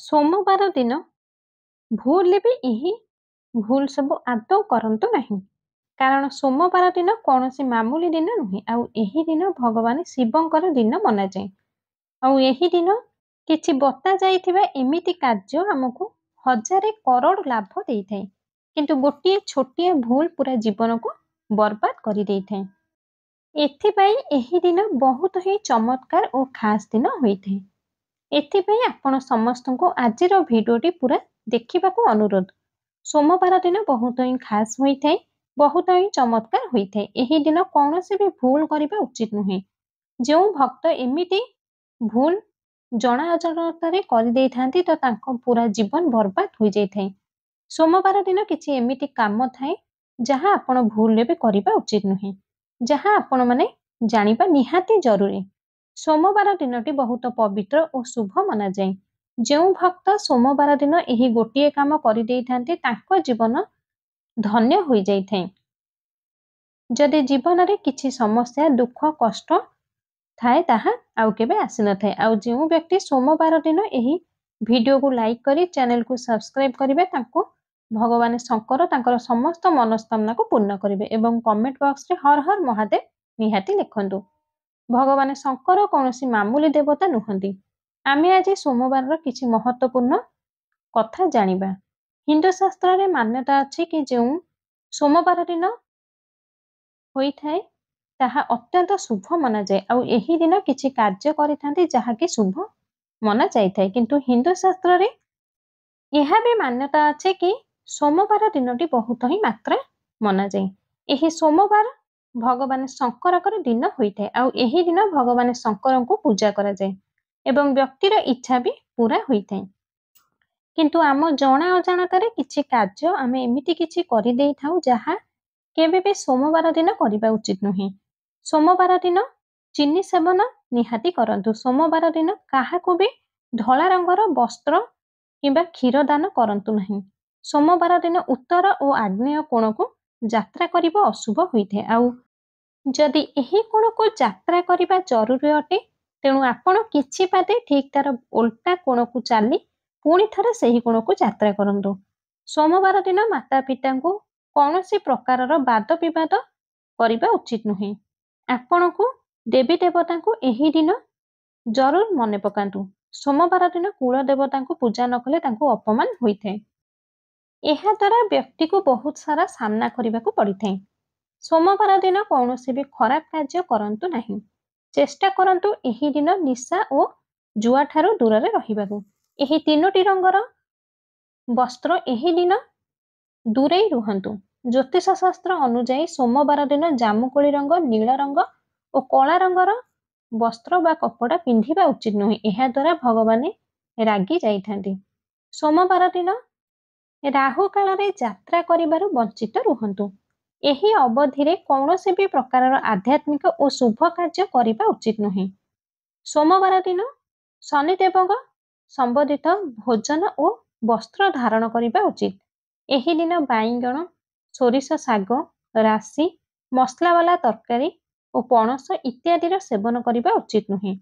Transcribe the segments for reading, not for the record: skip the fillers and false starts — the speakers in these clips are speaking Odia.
सोमवार दिन भूल भी यही भूल सब आदौ करंतु नहीं। कारण सोमवार दिन कौन मामूली दिन नुहे। आही दिन भगवान शिवंकर दिन मना जाए। आही दिन किछि बता जाइथिबा एमिति कार्य आमको हजारे करोड़ लाभ दे थाए, किंतु गोटे छोटिया भूल पूरा जीवन को बर्बाद कर दे थाए। एथिपाई एही दिन बहुत ही चमत्कार और खास दिन होइथे। एथिपाई आपण समस्तको आजिर भिडियोटी पूरा देखिबाकू अनुरोध। सोमवार दिन बहुत ही खास होइथे, बहुत ही चमत्कार होइथे। एही दिन कौनसी भी भूल करिबा उचित नुहे। जो भक्त एमिति भूल जना अजनतारे करि देइथांती तो तांको पूरा जीवन बर्बाद हो जाइथाय। सोमवार दिन किछि एमिति काम थाए जहाँ आपण भूल भी करिबा उचित नुहे, जहाँ आपण माने जानिबा निहाती जरूरी। सोमवार दिनटी बहुत पवित्र और शुभ मना जाए। जो भक्त सोमवार दिन यही गोटे काम कर देइथांती तांको जीवन धन्य हो जाइथाय। जदि जीवन रे किछि समस्या दुख कष्ट थाए ताहा आउ केबे आसी न थाए। आउ जो व्यक्ति सोमवार दिन यही वीडियो को लाइक करी चैनल को सब्सक्राइब करिवे तांको भगवान शंकर तांकर समस्त मनोकामना को पूर्ण करिवे। एवं कमेंट बॉक्स रे हर हर महादेव निहाती लिखंतु। भगवान शंकर कौनसी मामूली देवता नुहंती। आमे आज सोमवार किछि महत्वपूर्ण कथा जानिबा। हिंदू शास्त्र रे मान्यता अछि कि जो सोमवार दिन होई थाए ताहा अत्यंत शुभ मना जाए। आउ एही दिन किछि कार्य करिथांती जाहा कि शुभ मना जाइथाए। किंतु हिंदू शास्त्र रे यह भी मान्यता अछि कि सोमवार दिनटी बहुत ही मात्रा मना जाए। एही सोमवार भगवान शंकर दिन होइथाए। आउ एही दिन भगवान शंकर को पूजा करा जाए एवं व्यक्तिर इच्छा भी पूरा होइथाए। किंतु आम जना अजाणतारे किछि कार्य आमे एमिति किछि करि देइथाउ जाहा केबे भी सोमवार दिन करिबा उचित नुहे। सोमवार दिन चीनी सेवन निहाती करंतु। सोमवार दिन काहाकू भी धला रंगर वस्त्र किंबा क्षीर दान करंतु नहीं। सोमवार दिन उत्तर और आग्नेय कोण को यात्रा करिबा अशुभ होइथे। आउ जदि एही कोण को यात्रा करिबा जरूरी अटे तेणु आपण किछि पादे ठीक तार उल्टा कोण को चाली पुणी थरे सही कोण को यात्रा करंतु। सोमवार दिन माता पिता को कौनसी प्रकारर वाद विवाद करिबा उचित नुहे। आपण को देवी देवता को एही दिन जरूर मने पकांतु। सोमवार दिन कुल देवता को पूजा न कले तांको अपमान होइथे। एहा द्वारा व्यक्ति को बहुत सारा सामना करिबा को पड़िथे। सोमवार दिन कौनसी भी खराब कार्य करंतु नहीं। चेष्टा करंतु एही दिन निशा और जुआ ठारू दूर रे रहिबाकू। एही तीनोटी रंगर वस्त्र एही दिन दूरे रुहंतु। ज्योतिष शास्त्र अनुଯାयी सोमवार दिन जामुकोली रंग नील रंग और कला रंगर वस्त्र बा कपड़ा पिंधिबा उचित नुहे। एहा द्वारा भगवान रागी जाइथांती। सोमवार दिन राहु काल रे यात्रा करिबारु वंचित रुहंतु। एही अवधि रे कौनसी भी प्रकारर आध्यात्मिक और शुभ कार्य करिबा उचित नुहे। सोमवार दिन शनिदेव संबंधित भोजन और वस्त्र धारण करिबा उचित। एही दिन बाइगण सोरिष साग राशि मसला वाला तरकारी और पणस इत्यादि सेवन करिबा उचित नुहे।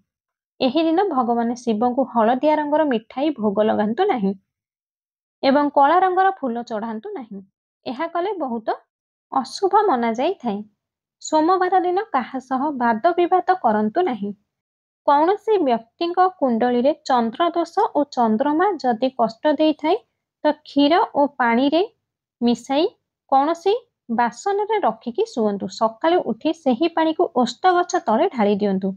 एही दिन भगवान शिव को हलदिया रंगर मिठाई भोग लगांतु नहीं एवं कला रंगर फूल चढ़ांतु नहीं। एहा कले बहुत अशुभ मना जाई थाए। सोमवार दिन काहा सह वाद विवाद करंतु नहीं। कौनसी व्यक्ति कुंडली रे चंद्र दोष और चंद्रमा जदि कष्ट देई थाए तो क्षीर और पानी रे मिसाई कौनसी बासन रे रखिकी सुअंतु। सकाळु उठी सही पानी को ओष्ट गछ तले ढाली दियंतु।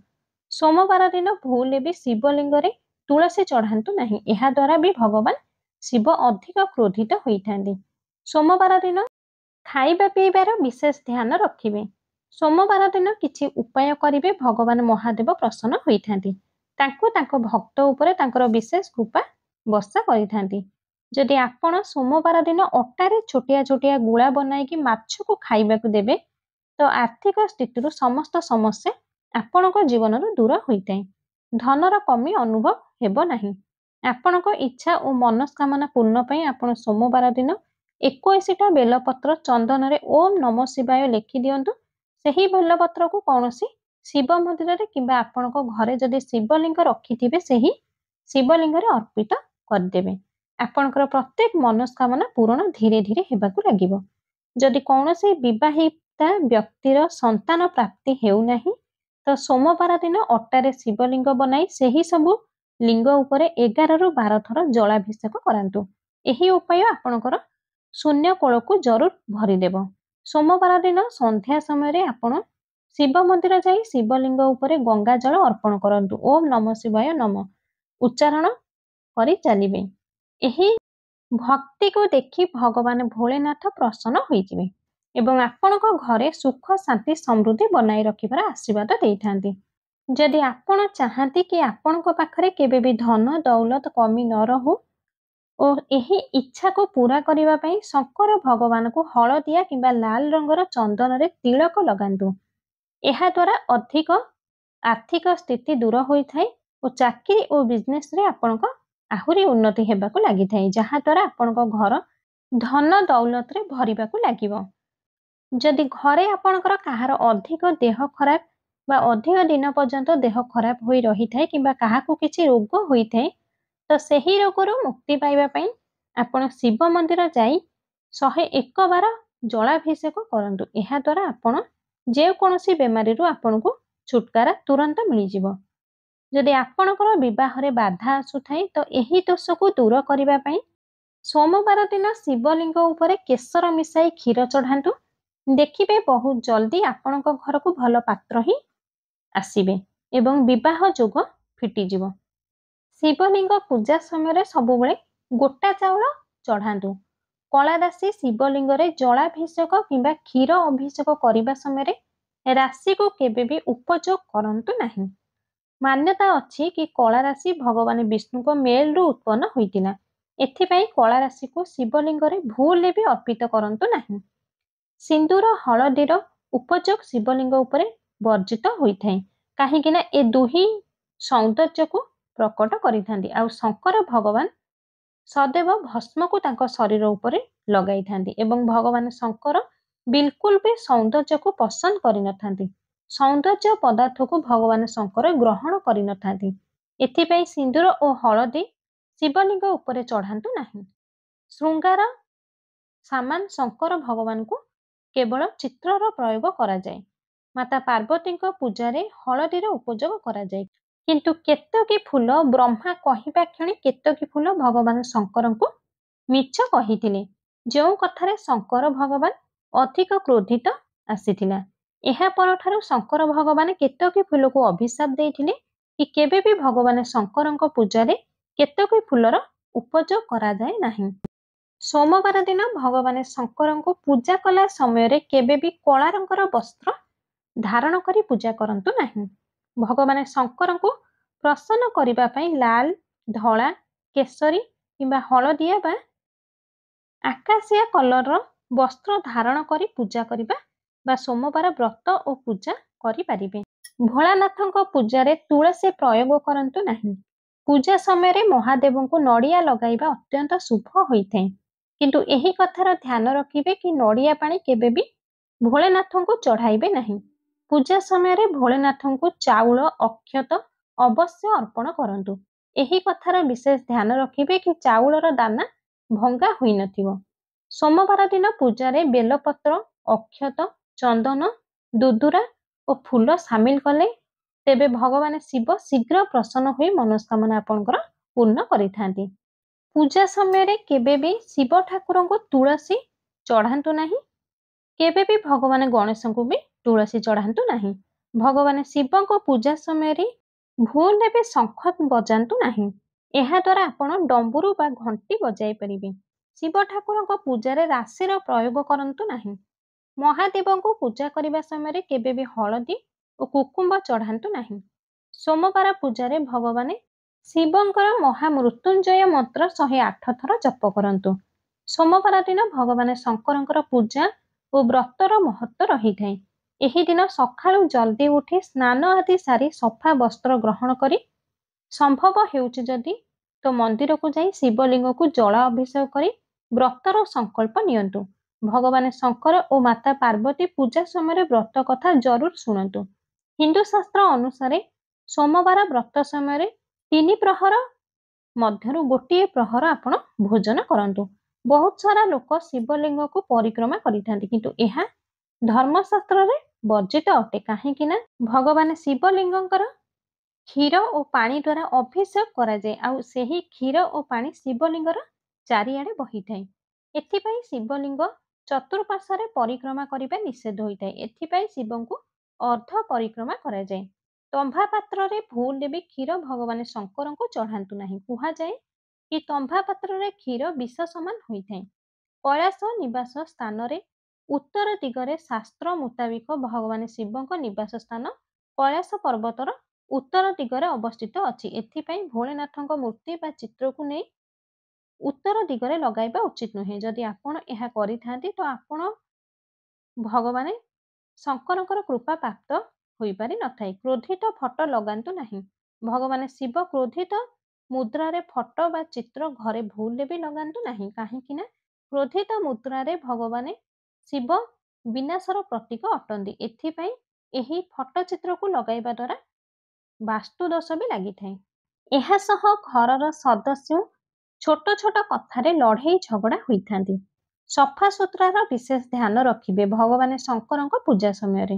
सोमवार दिन भूल भी शिवलिंग रे तुलसी चढ़ांतु नहीं। एहा द्वारा भी भगवान शिव अधिक क्रोधित होइथांती। सोमवार दिन खाइबा पीबार विशेष ध्यान रखिबे। सोमवार दिन किछि उपाय करिवे भगवान महादेव प्रसन्न होइथांती। तांको तांको भक्त उपरे तांकर विशेष कृपा वर्षा करिथांती। जदि आपण सोमवार दिन अटारे छोटिया छोटिया गुळा बनाइकी माछ को खाइबा को देबे तो आर्थिक स्थिति समस्त समस्या आपणको जीवन दूर होइताय। धनर कमी अनुभव हेबो नहीं। आपणको इच्छा और मनस्कामना पूर्ण पई आपण सोमवार दिन 21टा बेलपत्र चंदन रे ओम नमः शिवाय लिखि दियंतु। सही बेलपत्र को कौनसी शिव मंदिर रे किंबा आपणको घरे जदि शिवलिंग रखिथिबे सही शिवलिंग रे अर्पित କରିଦେବେ। ଆପଣଙ୍କର ପ୍ରତ୍ୟେକ ମନସ୍କାମନା ପୂରଣ ଧୀରେ ଧୀରେ ହେବାକୁ ଲାଗିବ। ଯଦି କୌଣସି ବିବାହିତା ବ୍ୟକ୍ତିର ସନ୍ତାନ ପ୍ରାପ୍ତି ହେଉନାହିଁ, ତ ସୋମବାର ଦିନ ଅଟାରେ ଶିବଲିଙ୍ଗ ବନାଇ ସେହି ସବୁ ଲିଙ୍ଗ ଉପରେ 11ରୁ 12 ଥର ଜଳାଭିଷେକ କରାନ୍ତୁ। ଏହି ଉପାୟ ଆପଣଙ୍କର ଶୂନ୍ୟ କୋଳକୁ ଜରୁର ଭରିଦେବ। ସୋମବାର ଦିନ ସନ୍ଧ୍ୟା ସମୟରେ ଆପଣ ଶିବ ମନ୍ଦିର ଯାଇ ଶିବଲିଙ୍ଗ ଉପରେ ଗଙ୍ଗା ଜଳ ଅର୍ପଣ କରନ୍ତୁ। ଓମ୍ ନମଃ ଶିବାୟ ନମଃ ଉଚ୍ଚାରଣ କରି ଚାଲିବେ। ଏହି ଭକ୍ତିକୁ ଦେଖି ଭଗବାନ ଭୋଳେନାଥ ପ୍ରସନ୍ନ ହୋଇଯିବେ ଏବଂ ଆପଣଙ୍କ ଘରେ ସୁଖ ଶାନ୍ତି ସମୃଦ୍ଧି ବନାଇ ରଖିବାର ଆଶୀର୍ବାଦ ଦେଇଥାନ୍ତି। ଯଦି ଆପଣ ଚାହାନ୍ତି କି ଆପଣଙ୍କ ପାଖରେ କେବେ ବି ଧନ ଦୌଲତ କମି ନ ରହୁ ଓ ଏହି ଇଚ୍ଛାକୁ ପୂରା କରିବା ପାଇଁ ଶଙ୍କର ଭଗବାନଙ୍କୁ ହଳଦିଆ କିମ୍ବା ଲାଲ ରଙ୍ଗର ଚନ୍ଦନରେ ତିଳକ ଲଗାନ୍ତୁ। ଏହା ଦ୍ୱାରା ଅଧିକ ଆର୍ଥିକ ସ୍ଥିତି ଦୂର ହୋଇଥାଏ ଓ ଚାକିରି ଓ ବିଜନେସରେ ଆପଣଙ୍କ ଆହୁରି ଉନ୍ନତି ହେବାକୁ ଲାଗିଥାଏ, ଯାହାଦ୍ୱାରା ଆପଣଙ୍କ ଘର ଧନ ଦୌଲତରେ ଭରିବାକୁ ଲାଗିବ। ଯଦି ଘରେ ଆପଣଙ୍କର କାହାର ଅଧିକ ଦେହ ଖରାପ ବା ଅଧିକ ଦିନ ପର୍ଯ୍ୟନ୍ତ ଦେହ ଖରାପ ହୋଇ ରହିଥାଏ କିମ୍ବା କାହାକୁ କିଛି ରୋଗ ହୋଇଥାଏ, ତ ସେହି ରୋଗରୁ ମୁକ୍ତି ପାଇବା ପାଇଁ ଆପଣ ଶିବ ମନ୍ଦିର ଯାଇ 101 ବାର ଜଳାଭିଷେକ କରନ୍ତୁ। ଏହା ଦ୍ୱାରା ଆପଣ ଯେକୌଣସି ବେମାରୀରୁ ଆପଣଙ୍କୁ ଛୁଟକାରା ତୁରନ୍ତ ମିଳିଯିବ। ଯଦି ଆପଣଙ୍କର ବିବାହରେ ବାଧା ଆସୁଥାଏ, ତ ଏହି ଦୋଷକୁ ଦୂର କରିବା ପାଇଁ ସୋମବାର ଦିନ ଶିବଲିଙ୍ଗ ଉପରେ କେଶର ମିଶାଇ କ୍ଷୀର ଚଢ଼ାନ୍ତୁ। ଦେଖିବେ ବହୁତ ଜଲ୍ଦି ଆପଣଙ୍କ ଘରକୁ ଭଲ ପାତ୍ର ହିଁ ଆସିବେ ଏବଂ ବିବାହ ଯୋଗ ଫିଟିଯିବ। ଶିବଲିଙ୍ଗ ପୂଜା ସମୟରେ ସବୁବେଳେ ଗୋଟା ଚାଉଳ ଚଢ଼ାନ୍ତୁ। କଳା ରାଶି ଶିବଲିଙ୍ଗରେ ଜଳାଭିଷେକ କିମ୍ବା କ୍ଷୀର ଅଭିଷେକ କରିବା ସମୟରେ ରାଶିକୁ କେବେ ବି ଉପଯୋଗ କରନ୍ତୁ ନାହିଁ। ମାନ୍ୟତା ଅଛି କି କଳା ରାଶି ଭଗବାନ ବିଷ୍ଣୁଙ୍କ ମେଲରୁ ଉତ୍ପନ୍ନ ହୋଇଥିଲା। ଏଥିପାଇଁ କଳା ରାଶିକୁ ଶିବଲିଙ୍ଗରେ ଭୁଲରେ ବି ଅର୍ପିତ କରନ୍ତୁ ନାହିଁ। ସିନ୍ଦୁର ହଳଦୀର ଉପଯୋଗ ଶିବଲିଙ୍ଗ ଉପରେ ବର୍ଜିତ ହୋଇଥାଏ, କାହିଁକି ନା ଏ ଦୁହିଁ ସୌନ୍ଦର୍ଯ୍ୟକୁ ପ୍ରକଟ କରିଥାନ୍ତି ଆଉ ଶଙ୍କର ଭଗବାନ ସदैବ ଭସ୍ମକୁ ତାଙ୍କ ଶରୀର ଉପରେ ଲଗାଇଥାନ୍ତି ଏବଂ ଭଗବାନ ଶଙ୍କର ବିଲକୁଲ ବି ସୌନ୍ଦର୍ଯ୍ୟକୁ ପସନ୍ଦ କରିନଥାନ୍ତି। ସୌନ୍ଦର୍ଯ୍ୟ ପଦାର୍ଥକୁ ଭଗବାନ ଶଙ୍କର ଗ୍ରହଣ କରିନଥାନ୍ତି। ଏଥିପାଇଁ ସିନ୍ଦୁର ଓ ହଳଦୀ ଶିବଲିଙ୍ଗ ଉପରେ ଚଢ଼ାନ୍ତୁ ନାହିଁ। ଶୃଙ୍ଗାର ସାମାନ ଶଙ୍କର ଭଗବାନଙ୍କୁ କେବଳ ଚିତ୍ରର ପ୍ରୟୋଗ କରାଯାଏ। ମାତା ପାର୍ବତୀଙ୍କ ପୂଜାରେ ହଳଦୀର ଉପଯୋଗ କରାଯାଏ, କିନ୍ତୁ କେତକୀ ଫୁଲ ବ୍ରହ୍ମା କହିବା କ୍ଷଣି କେତକୀ ଫୁଲ ଭଗବାନ ଶଙ୍କରଙ୍କୁ ମିଛ କହିଥିଲେ, ଯେଉଁ କଥାରେ ଶଙ୍କର ଭଗବାନ ଅଧିକ କ୍ରୋଧିତ ଆସିଥିଲା। ଏହା ପରଠାରୁ ଶଙ୍କର ଭଗବାନ କେତକୀ ଫୁଲକୁ ଅଭିଶାପ ଦେଇଥିଲେ କି କେବେ ବି ଭଗବାନ ଶଙ୍କରଙ୍କ ପୂଜାରେ କେତକୀ ଫୁଲର ଉପଯୋଗ କରାଯାଏ ନାହିଁ। ସୋମବାର ଦିନ ଭଗବାନ ଶଙ୍କରଙ୍କୁ ପୂଜା କଲା ସମୟରେ କେବେ ବି କଳା ରଙ୍ଗର ବସ୍ତ୍ର ଧାରଣ କରି ପୂଜା କରନ୍ତୁ ନାହିଁ। ଭଗବାନ ଶଙ୍କରଙ୍କୁ ପ୍ରସନ୍ନ କରିବା ପାଇଁ ଲାଲ, ଧଳା, କେଶରୀ କିମ୍ବା ହଳଦିଆ ବା ଆକାଶିଆ କଲରର ବସ୍ତ୍ର ଧାରଣ କରି ପୂଜା କରିବା ବା ସୋମବାର ବ୍ରତ ଓ ପୂଜା କରିପାରିବେ। ଭୋଳାନାଥଙ୍କ ପୂଜାରେ ତୁଳସୀ ପ୍ରୟୋଗ କରନ୍ତୁ ନାହିଁ। ପୂଜା ସମୟରେ ମହାଦେବଙ୍କୁ ନଡ଼ିଆ ଲଗାଇବା ଅତ୍ୟନ୍ତ ଶୁଭ ହୋଇଥାଏ, କିନ୍ତୁ ଏହି କଥାର ଧ୍ୟାନ ରଖିବେ କି ନଡ଼ିଆ ପାଣି କେବେ ବି ଭୋଳାନାଥଙ୍କୁ ଚଢ଼ାଇବେ ନାହିଁ। ପୂଜା ସମୟରେ ଭୋଳାନାଥଙ୍କୁ ଚାଉଳ, ଅକ୍ଷତ ଅବଶ୍ୟ ଅର୍ପଣ କରନ୍ତୁ। ଏହି କଥାର ବିଶେଷ ଧ୍ୟାନ ରଖିବେ କି ଚାଉଳର ଦାନା ଭଙ୍ଗା ହୋଇନଥିବ। ସୋମବାର ଦିନ ପୂଜାରେ ବେଲପତ୍ର, ଅକ୍ଷତ, ଚନ୍ଦନ, ଦୁଦୁରା ଓ ଫୁଲ ସାମିଲ କଲେ ତେବେ ଭଗବାନ ଶିବ ଶୀଘ୍ର ପ୍ରସନ୍ନ ହୋଇ ମନସ୍କାମନା ଆପଣଙ୍କର ପୂର୍ଣ୍ଣ କରିଥାନ୍ତି। ପୂଜା ସମୟରେ କେବେ ବି ଶିବ ଠାକୁରଙ୍କୁ ତୁଳସୀ ଚଢ଼ାନ୍ତୁ ନାହିଁ। କେବେ ବି ଭଗବାନ ଗଣେଶଙ୍କୁ ବି ତୁଳସୀ ଚଢ଼ାନ୍ତୁ ନାହିଁ। ଭଗବାନ ଶିବଙ୍କ ପୂଜା ସମୟରେ ଭୁଲରେ ବି ଶଙ୍ଖ ବଜାନ୍ତୁ ନାହିଁ। ଏହା ଦ୍ୱାରା ଆପଣ ଡମ୍ବୁରୁ ବା ଘଣ୍ଟି ବଜାଇ ପାରିବେ। ଶିବ ଠାକୁରଙ୍କ ପୂଜାରେ ରାଶିର ପ୍ରୟୋଗ କରନ୍ତୁ ନାହିଁ। ମହାଦେବଙ୍କୁ ପୂଜା କରିବା ସମୟରେ କେବେ ବି ହଳଦୀ ଓ କୁକୁମ୍ବ ଚଢ଼ାନ୍ତୁ ନାହିଁ। ସୋମବାର ପୂଜାରେ ଭଗବାନ ଶିବଙ୍କର ମହାମୃତ୍ୟୁଞ୍ଜୟ ମନ୍ତ୍ର 108 ଥର ଜପ କରନ୍ତୁ। ସୋମବାର ଦିନ ଭଗବାନ ଶଙ୍କରଙ୍କର ପୂଜା ଓ ବ୍ରତର ମହତ୍ତ୍ୱ ରହିଥାଏ। ଏହି ଦିନ ସକାଳୁ ଜଲ୍ଦି ଉଠି ସ୍ନାନ ଆଦି ସାରି ସଫା ବସ୍ତ୍ର ଗ୍ରହଣ କରି, ସମ୍ଭବ ହେଉଛି ଯଦି ତ ମନ୍ଦିରକୁ ଯାଇ ଶିବଲିଙ୍ଗକୁ ଜଳ ଅଭିଷେକ କରି ବ୍ରତର ସଂକଳ୍ପ ନିଅନ୍ତୁ। ଭଗବାନ ଶଙ୍କର ଓ ମାତା ପାର୍ବତୀ ପୂଜା ସମୟରେ ବ୍ରତ କଥା ଜରୁର ଶୁଣନ୍ତୁ। ହିନ୍ଦୁ ଶାସ୍ତ୍ର ଅନୁସାରେ ସୋମବାର ବ୍ରତ ସମୟରେ 3 ପ୍ରହର ମଧ୍ୟରୁ ଗୋଟିଏ ପ୍ରହର ଆପଣ ଭୋଜନ କରନ୍ତୁ। ବହୁତ ସାରା ଲୋକ ଶିବଲିଙ୍ଗକୁ ପରିକ୍ରମା କରିଥାନ୍ତି, କିନ୍ତୁ ଏହା ଧର୍ମଶାସ୍ତ୍ରରେ ବର୍ଜିତ ଅଟେ। କାହିଁକି ନା ଭଗବାନ ଶିବଲିଙ୍ଗଙ୍କର କ୍ଷୀର ଓ ପାଣି ଦ୍ୱାରା ଅଭିଷେକ କରାଯାଏ, ଆଉ ସେହି କ୍ଷୀର ଓ ପାଣି ଶିବଲିଙ୍ଗର ଚାରିଆଡ଼େ ବହିଥାଏ। ଏଥିପାଇଁ ଶିବଲିଙ୍ଗ ଚତୁଃପାର୍ଶ୍ୱରେ ପରିକ୍ରମା କରିବା ନିଷେଧ ହୋଇଥାଏ। ଏଥିପାଇଁ ଶିବଙ୍କୁ ଅର୍ଦ୍ଧ ପରିକ୍ରମା କରାଯାଏ। ତମ୍ବା ପାତ୍ରରେ ଭୁଲରେ ବି କ୍ଷୀର ଭଗବାନ ଶଙ୍କରଙ୍କୁ ଚଢ଼ାନ୍ତୁ ନାହିଁ। କୁହାଯାଏ କି ତମ୍ବା ପାତ୍ରରେ କ୍ଷୀର ବିଷ ସମାନ ହୋଇଥାଏ। କୈଳାସ ନିବାସ ସ୍ଥାନରେ ଉତ୍ତର ଦିଗରେ ଶାସ୍ତ୍ର ମୁତାବିକ ଭଗବାନ ଶିବଙ୍କ ନିବାସ ସ୍ଥାନ କୈଳାସ ପର୍ବତର ଉତ୍ତର ଦିଗରେ ଅବସ୍ଥିତ ଅଛି। ଏଥିପାଇଁ ଭୋଳେନାଥଙ୍କ ମୂର୍ତ୍ତି ବା ଚିତ୍ରକୁ ନେଇ ଉତ୍ତର ଦିଗରେ ଲଗାଇବା ଉଚିତ ନୁହେଁ। ଯଦି ଆପଣ ଏହା କରିଥାନ୍ତି ତ ଆପଣ ଭଗବାନ ଶଙ୍କରଙ୍କର କୃପା ପ୍ରାପ୍ତ ହୋଇପାରି ନଥାଏ। କ୍ରୋଧିତ ଫଟୋ ଲଗାନ୍ତୁ ନାହିଁ। ଭଗବାନ ଶିବ କ୍ରୋଧିତ ମୁଦ୍ରାରେ ଫଟୋ ବା ଚିତ୍ର ଘରେ ଭୁଲରେ ବି ଲଗାନ୍ତୁ ନାହିଁ। କାହିଁକି ନା କ୍ରୋଧିତ ମୁଦ୍ରାରେ ଭଗବାନ ଶିବ ବିନାଶର ପ୍ରତୀକ ଅଟନ୍ତି। ଏଥିପାଇଁ ଏହି ଫଟୋ ଚିତ୍ରକୁ ଲଗାଇବା ଦ୍ୱାରା ବାସ୍ତୁ ଦୋଷ ବି ଲାଗିଥାଏ। ଏହା ସହ ଘରର ସଦସ୍ୟ ଛୋଟ ଛୋଟ କଥାରେ ଲଢ଼େଇ ଝଗଡ଼ା ହୋଇଥାନ୍ତି। ସଫାସୁତୁରାର ବିଶେଷ ଧ୍ୟାନ ରଖିବେ ଭଗବାନ ଶଙ୍କରଙ୍କ ପୂଜା ସମୟରେ।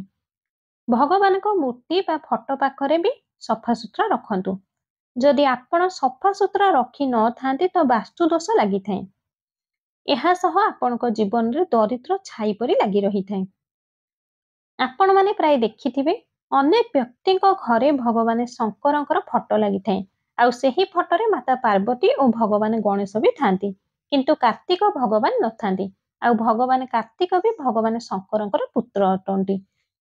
ଭଗବାନଙ୍କ ମୂର୍ତ୍ତି ବା ଫଟୋ ପାଖରେ ବି ସଫାସୁତୁରା ରଖନ୍ତୁ। ଯଦି ଆପଣ ସଫାସୁତୁରା ରଖି ନଥାନ୍ତି ତ ବାସ୍ତୁ ଦୋଷ ଲାଗିଥାଏ। ଏହା ସହ ଆପଣଙ୍କ ଜୀବନରେ ଦରିଦ୍ର ଛାଇ ପରି ଲାଗି ରହିଥାଏ। ଆପଣମାନେ ପ୍ରାୟ ଦେଖିଥିବେ ଅନେକ ବ୍ୟକ୍ତିଙ୍କ ଘରେ ଭଗବାନ ଶଙ୍କରଙ୍କର ଫଟୋ ଲାଗିଥାଏ, ଆଉ ସେହି ଫଟୋରେ ମାତା ପାର୍ବତୀ ଓ ଭଗବାନ ଗଣେଶ ବି ଥାନ୍ତି, କିନ୍ତୁ କାର୍ତ୍ତିକ ଭଗବାନ ନଥାନ୍ତି। ଆଉ ଭଗବାନ କାର୍ତ୍ତିକ ବି ଭଗବାନ ଶଙ୍କରଙ୍କର ପୁତ୍ର ଅଟନ୍ତି।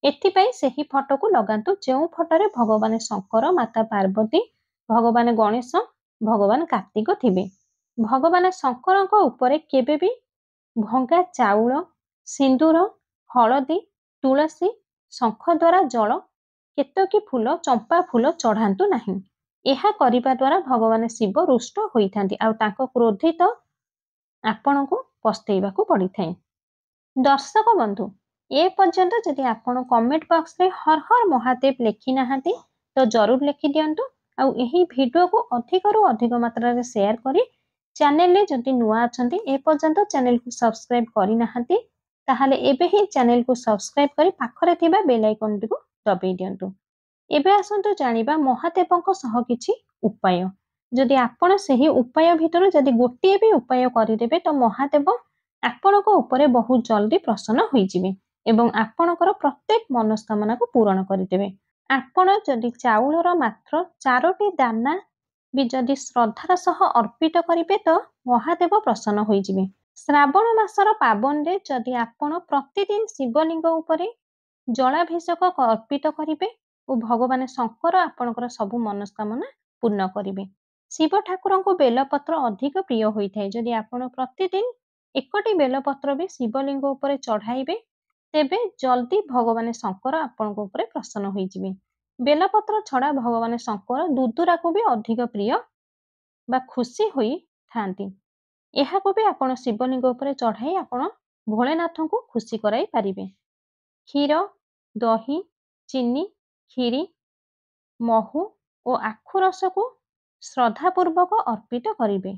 ଏଥିପାଇଁ ସେହି ଫଟୋକୁ ଲଗାନ୍ତୁ ଯେଉଁ ଫଟୋରେ ଭଗବାନ ଶଙ୍କର, ମାତା ପାର୍ବତୀ, ଭଗବାନ ଗଣେଶ, ଭଗବାନ କାର୍ତ୍ତିକ ଥିବେ। ଭଗବାନ ଶଙ୍କରଙ୍କ ଉପରେ କେବେ ବି ଭଙ୍ଗା ଚାଉଳ, ସିନ୍ଦୁର, ହଳଦୀ, ତୁଳସୀ, ଶଙ୍ଖ ଦ୍ୱାରା ଜଳ, କେତକୀ ଫୁଲ, ଚମ୍ପା ଫୁଲ ଚଢ଼ାନ୍ତୁ ନାହିଁ। ଏହା କରିବା ଦ୍ୱାରା ଭଗବାନ ଶିବ ରୁଷ୍ଟ ହୋଇଥାନ୍ତି, ଆଉ ତାଙ୍କ କ୍ରୋଧିତ ଆପଣଙ୍କୁ ପସ୍ତେଇବାକୁ ପଡ଼ିଥାଏ। ଦର୍ଶକ ବନ୍ଧୁ, ଏ ପର୍ଯ୍ୟନ୍ତ ଯଦି ଆପଣ କମେଣ୍ଟ ବକ୍ସରେ ହର ହର ମହାଦେବ ଲେଖି ନାହାନ୍ତି ତ ଜରୁର ଲେଖି ଦିଅନ୍ତୁ। ଆଉ ଏହି ଭିଡ଼ିଓକୁ ଅଧିକରୁ ଅଧିକ ମାତ୍ରାରେ ସେୟାର କରି ଚ୍ୟାନେଲରେ ଯଦି ନୂଆ ଅଛନ୍ତି ଏ ପର୍ଯ୍ୟନ୍ତ ଚ୍ୟାନେଲକୁ ସବସ୍କ୍ରାଇବ କରିନାହାନ୍ତି ତାହେଲେ ଏବେ ହିଁ ଚ୍ୟାନେଲକୁ ସବସ୍କ୍ରାଇବ କରି ପାଖରେ ଥିବା ବେଲ୍ ଆଇକନଟିକୁ ଦବାଇ ଦିଅନ୍ତୁ। ଏବେ ଆସନ୍ତୁ ଜାଣିବା ମହାଦେବଙ୍କ ସହ କିଛି ଉପାୟ। ଯଦି ଆପଣ ସେହି ଉପାୟ ଭିତରୁ ଯଦି ଗୋଟିଏ ବି ଉପାୟ କରିଦେବେ ତ ମହାଦେବ ଆପଣଙ୍କ ଉପରେ ବହୁତ ଜଲ୍ଦି ପ୍ରସନ୍ନ ହୋଇଯିବେ ଏବଂ ଆପଣଙ୍କର ପ୍ରତ୍ୟେକ ମନସ୍କାମନାକୁ ପୂରଣ କରିଦେବେ। ଆପଣ ଯଦି ଚାଉଳର ମାତ୍ର 4ଟି ଦାନା ବି ଯଦି ଶ୍ରଦ୍ଧାର ସହ ଅର୍ପିତ କରିବେ ତ ମହାଦେବ ପ୍ରସନ୍ନ ହୋଇଯିବେ। ଶ୍ରାବଣ ମାସର ପାବନରେ ଯଦି ଆପଣ ପ୍ରତିଦିନ ଶିବଲିଙ୍ଗ ଉପରେ ଜଳାଭିଷେକ ଅର୍ପିତ କରିବେ ଓ ଭଗବାନ ଶଙ୍କର ଆପଣଙ୍କର ସବୁ ମନସ୍କାମନା ପୂର୍ଣ୍ଣ କରିବେ। ଶିବ ଠାକୁରଙ୍କୁ ବେଲପତ୍ର ଅଧିକ ପ୍ରିୟ ହୋଇଥାଏ। ଯଦି ଆପଣ ପ୍ରତିଦିନ 1ଟି ବେଲପତ୍ର ବି ଶିବଲିଙ୍ଗ ଉପରେ ଚଢ଼ାଇବେ ତେବେ ଜଲ୍ଦି ଭଗବାନ ଶଙ୍କର ଆପଣଙ୍କ ଉପରେ ପ୍ରସନ୍ନ ହୋଇଯିବେ। ବେଲପତ୍ର ଛଡ଼ା ଭଗବାନ ଶଙ୍କର ଦୁଦୁରାକୁ ବି ଅଧିକ ପ୍ରିୟ ବା ଖୁସି ହୋଇଥାନ୍ତି। ଏହାକୁ ବି ଆପଣ ଶିବଲିଙ୍ଗ ଉପରେ ଚଢ଼ାଇ ଆପଣ ଭୋଳେନାଥଙ୍କୁ ଖୁସି କରାଇ ପାରିବେ। କ୍ଷୀର, ଦହି, ଚିନି, କ୍ଷୀରି, ମହୁ ଓ ଆଖୁ ରସକୁ ଶ୍ରଦ୍ଧାପୂର୍ବକ ଅର୍ପିତ କରିବେ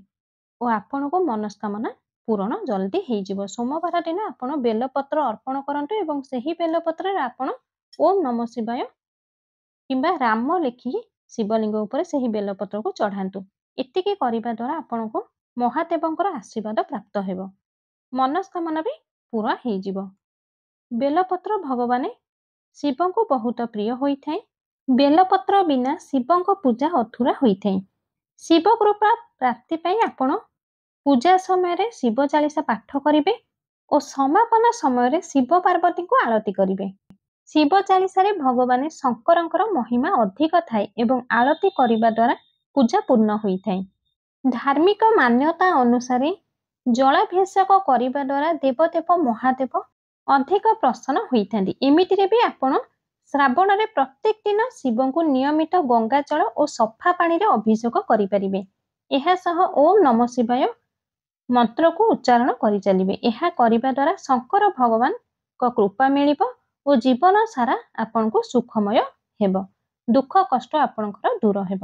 ଓ ଆପଣଙ୍କ ମନସ୍କାମନା ପୂରଣ ଜଲ୍ଦି ହେଇଯିବ। ସୋମବାର ଦିନ ଆପଣ ବେଲପତ୍ର ଅର୍ପଣ କରନ୍ତୁ ଏବଂ ସେହି ବେଲପତ୍ରରେ ଆପଣ ଓମ୍ ନମଃ ଶିବାୟ କିମ୍ବା ରାମ ଲେଖି ଶିବଲିଙ୍ଗ ଉପରେ ସେହି ବେଲପତ୍ରକୁ ଚଢ଼ାନ୍ତୁ। ଏତିକି କରିବା ଦ୍ୱାରା ଆପଣଙ୍କୁ ମହାଦେବଙ୍କର ଆଶୀର୍ବାଦ ପ୍ରାପ୍ତ ହେବ। ମନସ୍କାମନା ବି ପୂରା ହେଇଯିବ। ବେଲପତ୍ର ଭଗବାନ ଶିବଙ୍କୁ ବହୁତ ପ୍ରିୟ ହୋଇଥାଏ। ବେଲପତ୍ର ବିନା ଶିବଙ୍କ ପୂଜା ଅଧୁରା ହୋଇଥାଏ। ଶିବ କୃପା ପ୍ରାପ୍ତି ପାଇଁ ଆପଣ ପୂଜା ସମୟରେ ଶିବ ଚାଳିଶା ପାଠ କରିବେ ଓ ସମାପନ ସମୟରେ ଶିବ ପାର୍ବତୀଙ୍କୁ ଆଳତୀ କରିବେ। ଶିବ ଚାଳିଶାରେ ଭଗବାନ ଶଙ୍କରଙ୍କର ମହିମା ଅଧିକ ଥାଏ ଏବଂ ଆଳତୀ କରିବା ଦ୍ୱାରା ପୂଜା ପୂର୍ଣ୍ଣ ହୋଇଥାଏ। ଧାର୍ମିକ ମାନ୍ୟତା ଅନୁସାରେ ଜଳାଭିଷେକ କରିବା ଦ୍ୱାରା ଦେବଦେବ ମହାଦେବ ଅଧିକ ପ୍ରସନ୍ନ ହୋଇଥାନ୍ତି। ଏମିତିରେ ବି ଆପଣ ଶ୍ରାବଣରେ ପ୍ରତ୍ୟେକ ଦିନ ଶିବଙ୍କୁ ନିୟମିତ ଗଙ୍ଗା ଜଳ ଓ ସଫା ପାଣିରେ ଅଭିଷେକ କରିପାରିବେ। ଏହା ସହ ଓମ୍ ନମଃ ଶିବାୟ ମନ୍ତ୍ରକୁ ଉଚ୍ଚାରଣ କରିଚାଲିବେ। ଏହା କରିବା ଦ୍ୱାରା ଶଙ୍କର ଭଗବାନଙ୍କ କୃପା ମିଳିବ ଓ ଜୀବନ ସାରା ଆପଣଙ୍କୁ ସୁଖମୟ ହେବ। ଦୁଃଖ କଷ୍ଟ ଆପଣଙ୍କର ଦୂର ହେବ।